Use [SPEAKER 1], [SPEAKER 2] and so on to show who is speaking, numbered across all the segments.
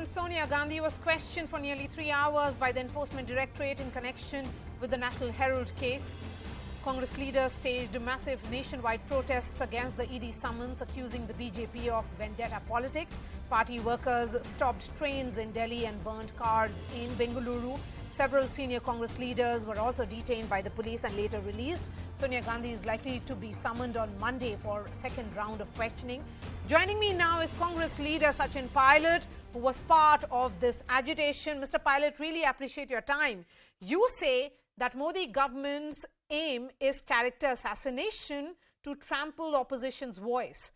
[SPEAKER 1] President Sonia Gandhi was questioned for nearly 3 hours by the Enforcement Directorate in connection with the National Herald case. Congress leaders staged massive nationwide protests against the ED summons, accusing the BJP of vendetta politics. Party workers stopped trains in Delhi and burnt cars in Bengaluru. Several senior Congress leaders were also detained by the police and later released. Sonia Gandhi is likely to be summoned on Monday for a second round of questioning. Joining me now is Congress leader Sachin Pilot, who was part of this agitation. Mr. Pilot, really appreciate your time. You say that Modi government's aim is character assassination to trample opposition's voice.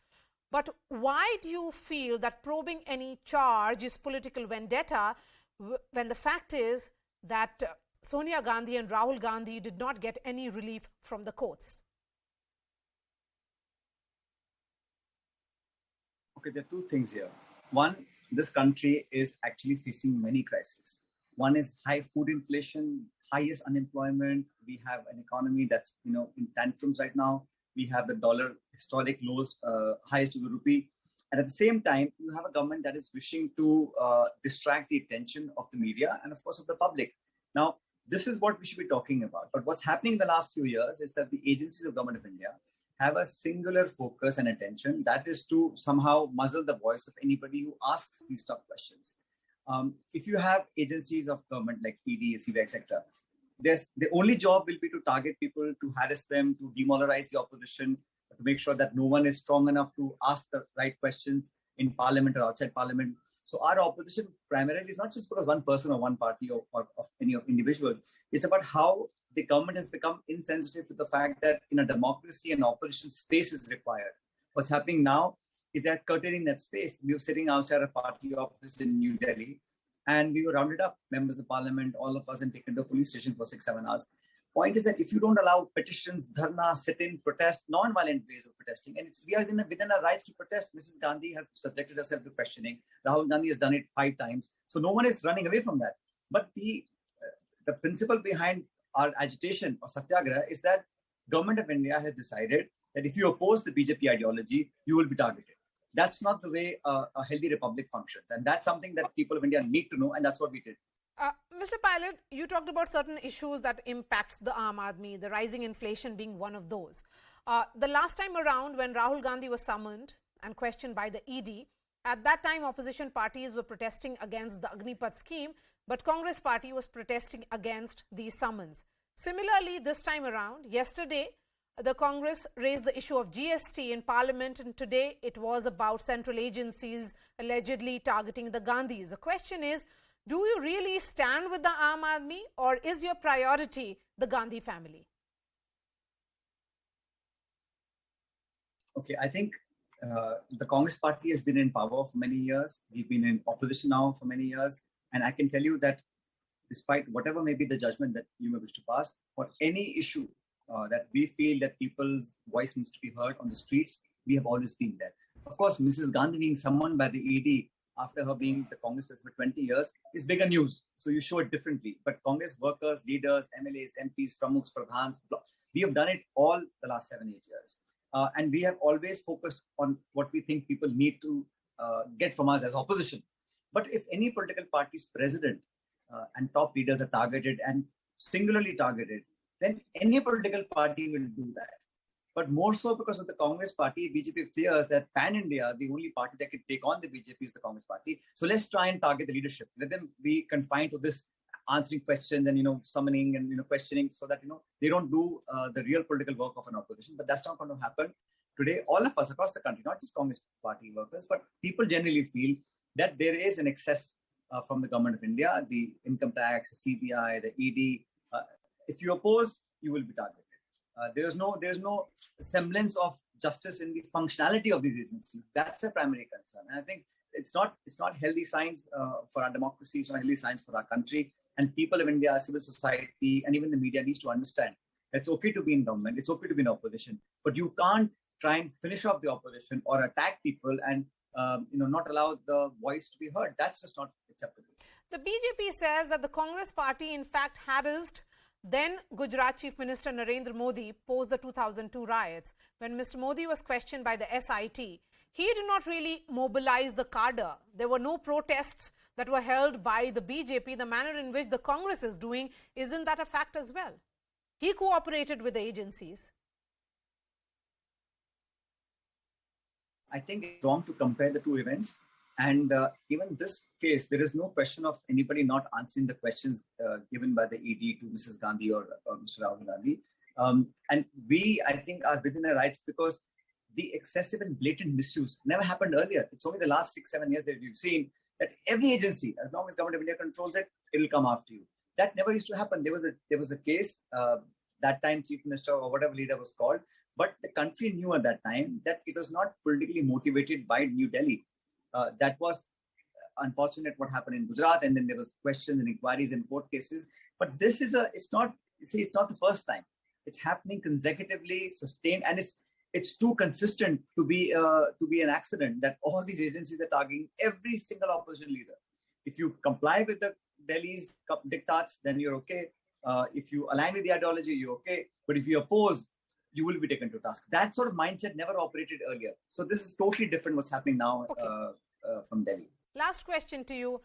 [SPEAKER 1] But why do you feel that probing any charge is political vendetta when the fact is that Sonia Gandhi and Rahul Gandhi did not get any relief from the courts?
[SPEAKER 2] Okay, there are two things here. One, this country is actually facing many crises. One is high food inflation, highest unemployment. We have an economy that's in tantrums right now. We have the dollar historic lows, highest to the rupee. And at the same time, you have a government that is wishing to distract the attention of the media and, of course, of the public. Now, this is what we should be talking about. But what's happening in the last few years is that the agencies of government of India have a singular focus and attention, that is to somehow muzzle the voice of anybody who asks these tough questions. If you have agencies of government like ED, CBI, etc., the only job will be to target people, to harass them, to demoralize the opposition, to make sure that no one is strong enough to ask the right questions in parliament or outside parliament. So our opposition primarily is not just because one person or one party or of any individual. It's about how the government has become insensitive to the fact that in a democracy, an opposition space is required. What's happening now is that curtailing that space. We were sitting outside a party office in New Delhi, and we were rounded up, members of parliament, all of us, and taken to a police station for 6-7 hours. Point is that if you don't allow petitions, dharna, sit-in, protest, non-violent ways of protesting, and we are within our rights to protest. Mrs. Gandhi has subjected herself to questioning. Rahul Gandhi has done it 5 times. So no one is running away from that. But the principle behind our agitation or satyagraha is that government of India has decided that if you oppose the BJP ideology, you will be targeted. That's not the way a healthy republic functions. And that's something that people of India need to know. And that's what we did.
[SPEAKER 1] Mr. Pilot, you talked about certain issues that impacts the Aam Aadmi, the rising inflation being one of those. The last time around when Rahul Gandhi was summoned and questioned by the ED, at that time opposition parties were protesting against the Agnipath scheme, but Congress party was protesting against these summons. Similarly, this time around, yesterday, the Congress raised the issue of GST in Parliament, and today it was about central agencies allegedly targeting the Gandhis. The question is, do you really stand with the Aam Aadmi, or is your priority the Gandhi family?
[SPEAKER 2] Okay, I think the Congress party has been in power for many years. We've been in opposition now for many years. And I can tell you that despite whatever may be the judgment that you may wish to pass, for any issue that we feel that people's voice needs to be heard on the streets, we have always been there. Of course, Mrs. Gandhi being summoned by the ED after her being the Congress president for 20 years is bigger news. So you show it differently. But Congress workers, leaders, MLAs, MPs, Pramukhs, Pradhans, we have done it all the last 7-8 years. And we have always focused on what we think people need to get from us as opposition. But if any political party's president and top leaders are targeted and singularly targeted, then any political party will do that. But more so because of the Congress party, BJP fears that pan-India, the only party that can take on the BJP is the Congress party. So let's try and target the leadership. Let them be confined to this answering questions and, summoning and, questioning so that, they don't do the real political work of an opposition. But that's not going to happen. Today, all of us across the country, not just Congress party workers, but people generally feel that there is an excess from the government of India, the income tax, the CBI, the ED. If you oppose, you will be targeted. There's no semblance of justice in the functionality of these agencies. That's a primary concern. And I think it's not healthy signs for our democracy. It's not healthy signs for our country. And people of India, civil society, and even the media needs to understand that it's okay to be in government. It's okay to be in opposition. But you can't try and finish off the opposition or attack people and not allow the voice to be heard. That's just not acceptable.
[SPEAKER 1] The BJP says that the Congress party, in fact, harassed then Gujarat Chief Minister Narendra Modi post the 2002 riots. When Mr. Modi was questioned by the SIT, he did not really mobilize the cadre. There were no protests that were held by the BJP, the manner in which the Congress is doing, isn't that a fact as well? He cooperated with the agencies.
[SPEAKER 2] I think it's wrong to compare the two events. And even this case, there is no question of anybody not answering the questions given by the ED to Mrs. Gandhi or Mr. Rahul Gandhi. And we, I think, are within our rights because the excessive and blatant misuse never happened earlier. It's only the last 6-7 years that we've seen that every agency, as long as Government of India controls it, it will come after you. That never used to happen. There was a case, that time Chief Minister or whatever leader was called, but the country knew at that time that it was not politically motivated by New Delhi. That was unfortunate what happened in Gujarat, and then there was questions and inquiries and court cases. But this is it's not the first time. It's happening consecutively, sustained, and it's too consistent to be an accident that all these agencies are targeting every single opposition leader. If you comply with the Delhi's diktats, then you're okay. If you align with the ideology, you're okay. But if you oppose, you will be taken to task. That sort of mindset never operated earlier. So this is totally different what's happening now from Delhi.
[SPEAKER 1] Last question to you.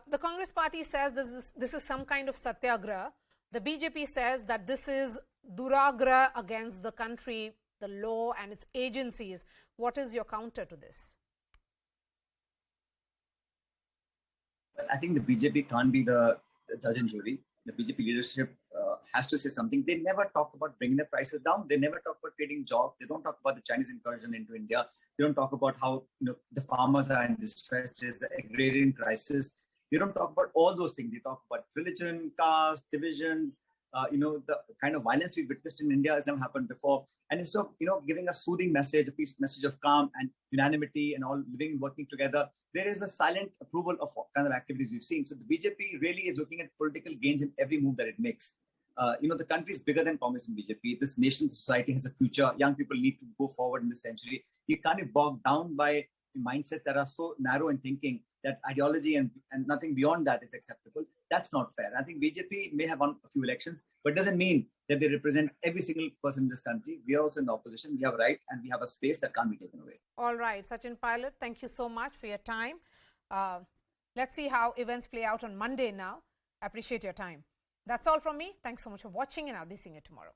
[SPEAKER 1] The Congress party says this is some kind of satyagraha. The BJP says that this is duragra against the country, the law and its agencies. What is your counter to this?
[SPEAKER 2] I think the BJP can't be the judge and jury. The BJP leadership has to say something. They never talk about bringing the prices down. They never talk about creating jobs. They don't talk about the Chinese incursion into India. They don't talk about how the farmers are in distress. There's the agrarian crisis. They don't talk about all those things. They talk about religion, caste, divisions. The kind of violence we've witnessed in India has never happened before. And instead of giving a soothing message, a peace message of calm and unanimity and all living, working together, there is a silent approval of what kind of activities we've seen. So the BJP really is looking at political gains in every move that it makes. The country is bigger than Congress and BJP. This nation's society has a future. Young people need to go forward in this century. You can't be bogged down by mindsets that are so narrow in thinking that ideology and nothing beyond that is acceptable. That's not fair. I think BJP may have won a few elections, but it doesn't mean that they represent every single person in this country. We are also in the opposition. We have a right and we have a space that can't be taken away.
[SPEAKER 1] All right, Sachin Pilot, thank you so much for your time. Let's see how events play out on Monday now. I appreciate your time. That's all from me. Thanks so much for watching, and I'll be seeing you tomorrow.